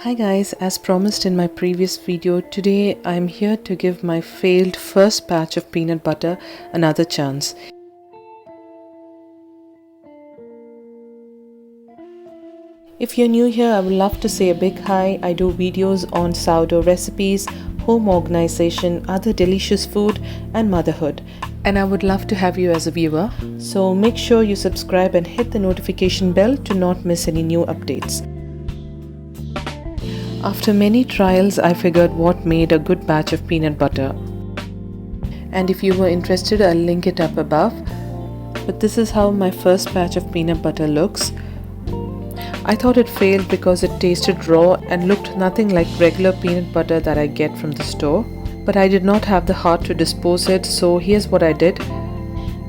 Hi guys, as promised in my previous video, today I'm here to give my failed first batch of peanut butter another chance. If you're new here, I would love to say a big hi. I do videos on sourdough recipes, home organization, other delicious food and motherhood. And I would love to have you as a viewer. So make sure you subscribe and hit the notification bell to not miss any new updates. After many trials, I figured what made a good batch of peanut butter. And if you were interested, I'll link it up above. But this is how my first batch of peanut butter looks. I thought it failed because it tasted raw and looked nothing like regular peanut butter that I get from the store. But I did not have the heart to dispose it, so here's what I did.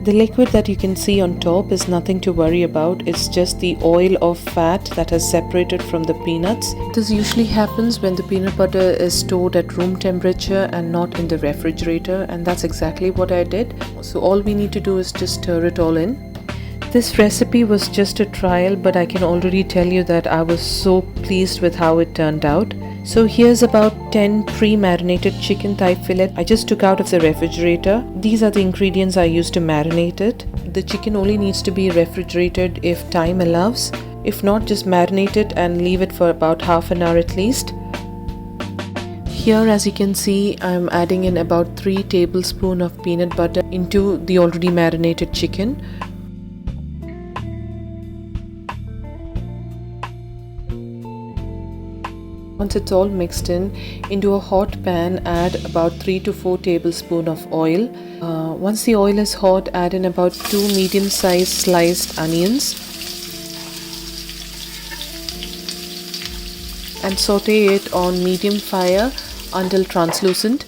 The liquid that you can see on top is nothing to worry about. It's just the oil or fat that has separated from the peanuts. This usually happens when the peanut butter is stored at room temperature and not in the refrigerator, and that's exactly what I did. So all we need to do is just stir it all in. This recipe was just a trial, but I can already tell you that I was so pleased with how it turned out. So here's about 10 pre-marinated chicken thigh fillet I just took out of the refrigerator. These are the ingredients I used to marinate it. The chicken only needs to be refrigerated if time allows. If not, just marinate it and leave it for about half an hour at least. Here, as you can see, I'm adding in about 3 tablespoons of peanut butter into the already marinated chicken. Once it's all mixed in, into a hot pan, add about 3 to 4 tablespoons of oil. Once the oil is hot, add in about 2 medium-sized sliced onions and saute it on medium fire until translucent.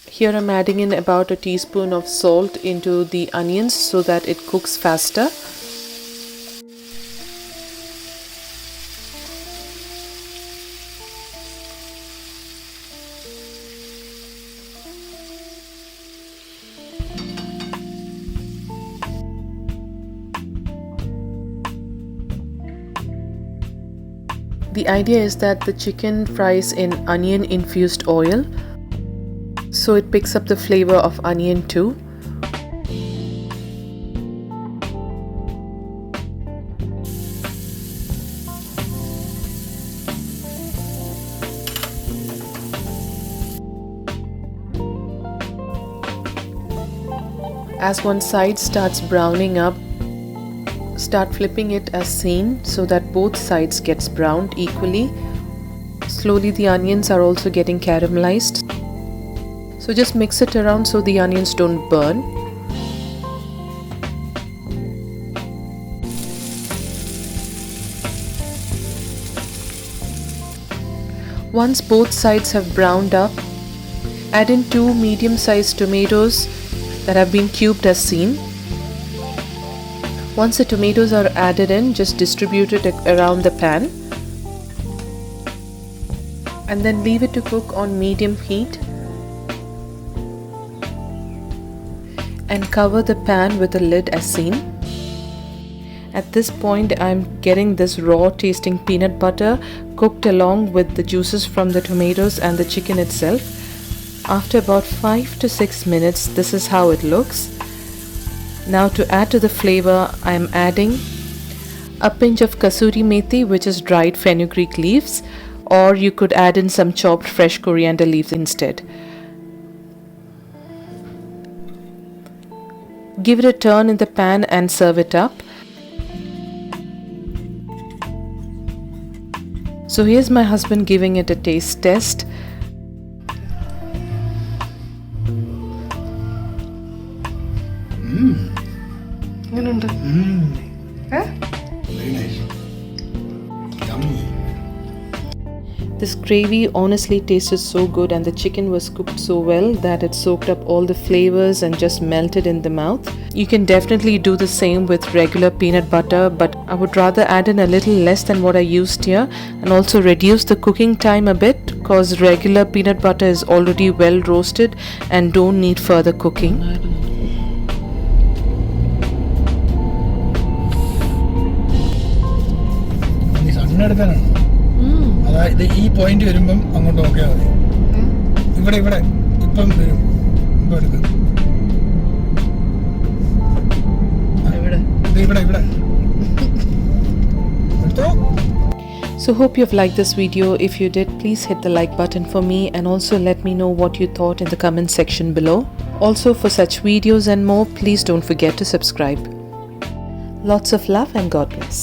Here I'm adding in about a teaspoon of salt into the onions so that it cooks faster. The idea is that the chicken fries in onion infused oil, so it picks up the flavor of onion too. As one side starts browning up, start flipping it as seen so that both sides gets browned equally. Slowly the onions are also getting caramelized. So just mix it around so the onions don't burn. Once both sides have browned up, add in 2 medium-sized tomatoes that have been cubed as seen. Once the tomatoes are added in, just distribute it around the pan and then leave it to cook on medium heat and cover the pan with a lid as seen. At this point, I'm getting this raw tasting peanut butter cooked along with the juices from the tomatoes and the chicken itself. After about 5 to 6 minutes, this is how it looks. Now to add to the flavor, I am adding a pinch of kasuri methi, which is dried fenugreek leaves, or you could add in some chopped fresh coriander leaves instead. Give it a turn in the pan and serve it up. So here's my husband giving it a taste test. Very nice. Yummy. This gravy honestly tasted so good, and the chicken was cooked so well that it soaked up all the flavors and just melted in the mouth. You can definitely do the same with regular peanut butter, but I would rather add in a little less than what I used here and also reduce the cooking time a bit, because regular peanut butter is already well roasted and don't need further cooking. എണ്ണെടുക്കാനാണ്. അതായത് ഈ point വരുമ്പം അങ്ങോട്ട് നോക്കിയാൽ മതി. ഇവിടെ ഇവിടെ ഇപ്പം വരും. ഇപ്പം എടുക്കും. ഇവിടെ ഇവിടെ എടുത്തോ. So hope you've liked this video. If you did, please hit the like button for me and also let me know what you thought in the comment section below. Also, for such videos and more, please don't forget to subscribe. Lots of love and God bless.